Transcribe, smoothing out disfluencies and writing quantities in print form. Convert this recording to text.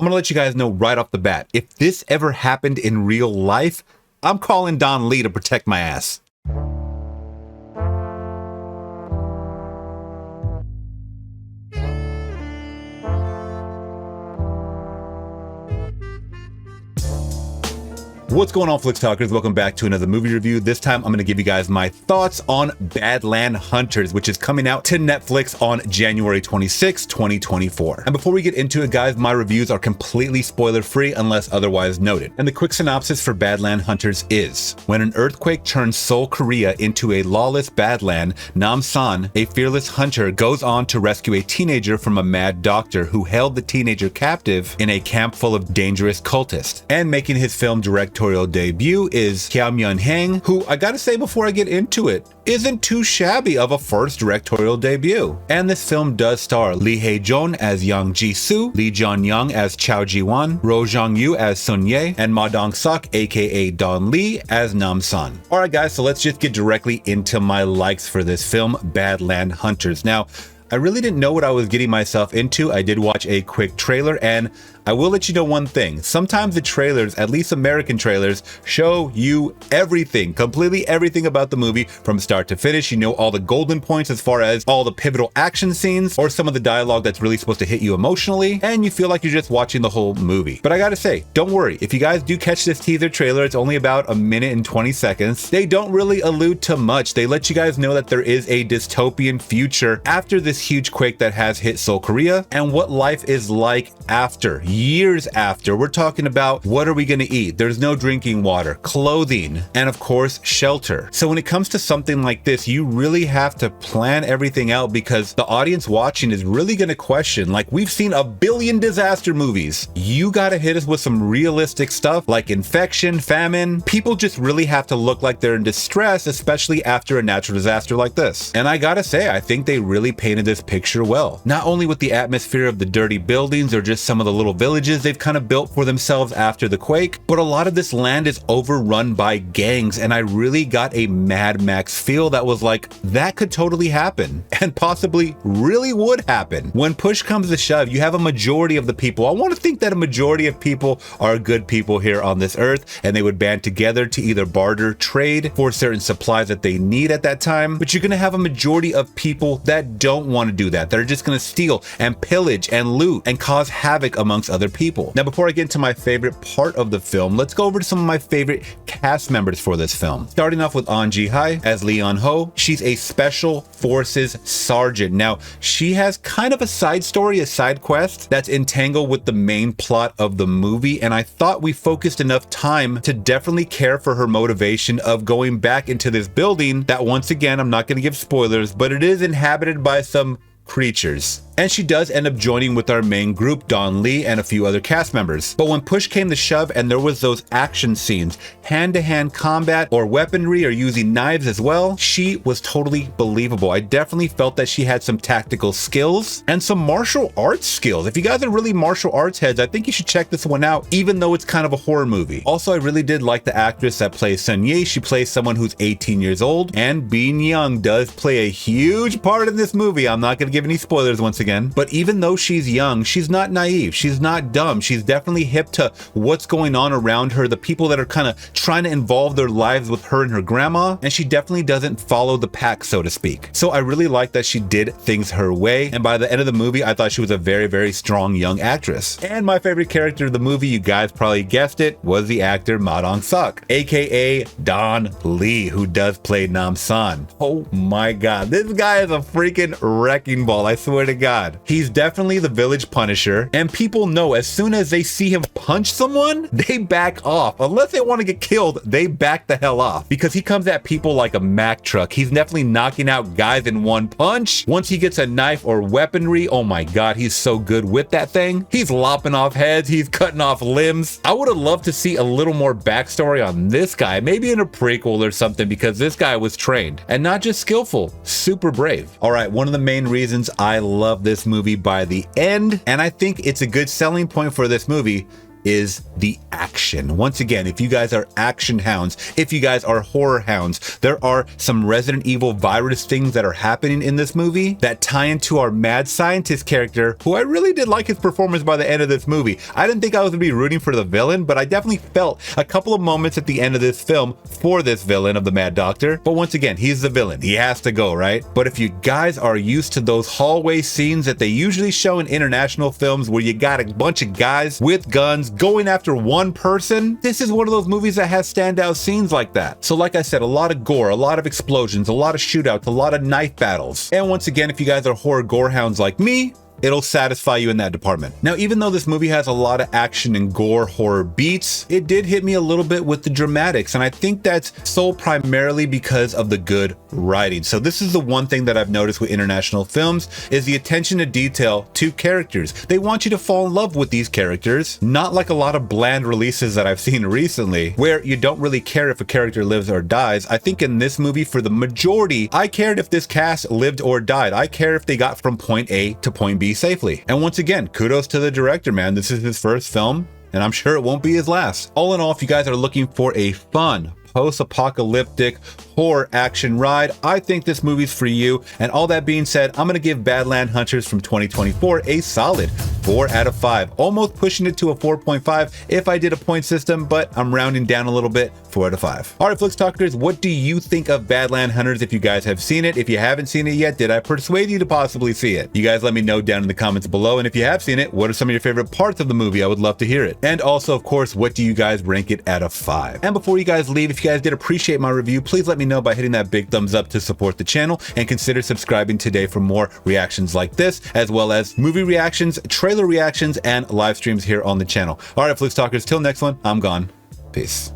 I'm gonna let you guys know right off the bat, if this ever happened in real life, I'm calling Don Lee to protect my ass. What's going on, Flix Talkers? Welcome back to another movie review. This time, I'm going to give you guys my thoughts on Badland Hunters, which is coming out to Netflix on January 26, 2024. And before we get into it, guys, my reviews are completely spoiler-free unless otherwise noted. And the quick synopsis for Badland Hunters is, when an earthquake turns Seoul, Korea into a lawless Badland, Nam-san, a fearless hunter, goes on to rescue a teenager from a mad doctor who held the teenager captive in a camp full of dangerous cultists. And making his film directorial debut is Jun-young, who I gotta say before I get into it, isn't too shabby of a first directorial debut. And this film does star Hee-joon as Young Ji-soo, Jun-young as Chao Ji-won, Roh Jeong-eui as Sun-ye, and Dong-seok aka Don Lee as Nam-san. Alright guys, so let's just get directly into my likes for this film, Badland Hunters. Now, I really didn't know what I was getting myself into. I did watch a quick trailer, and I will let you know one thing. Sometimes the trailers, at least American trailers, show you everything, completely everything about the movie from start to finish. You know all the golden points as far as all the pivotal action scenes or some of the dialogue that's really supposed to hit you emotionally, and you feel like you're just watching the whole movie. But I gotta say, don't worry. If you guys do catch this teaser trailer, it's only about a minute and 20 seconds. They don't really allude to much. They let you guys know that there is a dystopian future after this huge quake that has hit Seoul, Korea, and what life is like after. Years after. We're talking about, what are we going to eat? There's no drinking water, clothing, and of course, shelter. So when it comes to something like this, you really have to plan everything out, because the audience watching is really going to question, like, we've seen a billion disaster movies. You got to hit us with some realistic stuff like infection, famine. People just really have to look like they're in distress, especially after a natural disaster like this. And I gotta say, I think they really painted this picture well. Not only with the atmosphere of the dirty buildings or just some of the little villages they've kind of built for themselves after the quake, but a lot of this land is overrun by gangs, and I really got a Mad Max feel that was like, that could totally happen, and possibly really would happen. When push comes to shove, you have a majority of the people. I want to think that a majority of people are good people here on this earth, and they would band together to either barter, trade for certain supplies that they need at that time, but you're going to have a majority of people that don't want to do that. They're just going to steal and pillage and loot and cause havoc amongst other people. Now, before I get into my favorite part of the film, let's go over to some of my favorite cast members for this film. Starting off with Ji-hye as Lee Eun-ho. She's a special forces sergeant. Now, she has kind of a side story, a side quest that's entangled with the main plot of the movie, and I thought we focused enough time to definitely care for her motivation of going back into this building that, once again, I'm not going to give spoilers, but it is inhabited by some creatures. And she does end up joining with our main group, Don Lee, and a few other cast members. But when push came to shove and there was those action scenes, hand-to-hand combat or weaponry or using knives as well, she was totally believable. I definitely felt that she had some tactical skills and some martial arts skills. If you guys are really martial arts heads, I think you should check this one out, even though it's kind of a horror movie. Also, I really did like the actress that plays Sun-ye. She plays someone who's 18 years old, and being young does play a huge part in this movie. I'm not going to give any spoilers once again. But even though she's young, she's not naive. She's not dumb. She's definitely hip to what's going on around her, the people that are kind of trying to involve their lives with her and her grandma, and she definitely doesn't follow the pack, so to speak. So I really like that she did things her way, and by the end of the movie, I thought she was a very, very strong young actress. And my favorite character of the movie, you guys probably guessed it, was the actor Dong-seok, aka Don Lee, who does play Nam-san. Oh my god, this guy is a freaking wrecking ball, I swear to god. He's definitely the village punisher, and people know as soon as they see him punch someone, they back off. Unless they want to get killed, they back the hell off, because he comes at people like a Mack truck. He's definitely knocking out guys in one punch. Once he gets a knife or weaponry, oh my god, he's so good with that thing. He's lopping off heads, he's cutting off limbs. I would have loved to see a little more backstory on this guy, maybe in a prequel or something, because this guy was trained and not just skillful, super brave. All right, one of the main reasons I love this movie by the end, and I think it's a good selling point for this movie, is the action. Once again, if you guys are action hounds, if you guys are horror hounds, there are some Resident Evil virus things that are happening in this movie that tie into our mad scientist character, who I really did like his performance by the end of this movie. I didn't think I was gonna be rooting for the villain, but I definitely felt a couple of moments at the end of this film for this villain of the Mad Doctor. But once again, he's the villain. He has to go, right? But if you guys are used to those hallway scenes that they usually show in international films where you got a bunch of guys with guns going after one person, this is one of those movies that has standout scenes like that. So like I said, a lot of gore, a lot of explosions, a lot of shootouts, a lot of knife battles. And once again, if you guys are horror gore hounds like me, it'll satisfy you in that department. Now, even though this movie has a lot of action and gore horror beats, it did hit me a little bit with the dramatics, and I think that's so primarily because of the good writing. So this is the one thing that I've noticed with international films is the attention to detail to characters. They want you to fall in love with these characters, not like a lot of bland releases that I've seen recently, where you don't really care if a character lives or dies. I think in this movie, for the majority, I cared if this cast lived or died. I care if they got from point A to point B safely. And once again, kudos to the director, man. This is his first film, and I'm sure it won't be his last. All in all, if you guys are looking for a fun post-apocalyptic horror action ride, I think this movie's for you. And all that being said, I'm gonna give Badland Hunters from 2024 a solid 4 out of 5, almost pushing it to a 4.5 if I did a point system, but I'm rounding down a little bit, 4 out of 5. All right, Flix Talkers, what do you think of Badland Hunters if you guys have seen it? If you haven't seen it yet, did I persuade you to possibly see it? You guys let me know down in the comments below. And if you have seen it, what are some of your favorite parts of the movie? I would love to hear it. And also, of course, what do you guys rank it out of 5? And before you guys leave, if you guys did appreciate my review, please let me know by hitting that big thumbs up to support the channel, and consider subscribing today for more reactions like this, as well as movie reactions, trailer reactions, and live streams here on the channel. All right, Flix Talkers, till next one, I'm gone. Peace.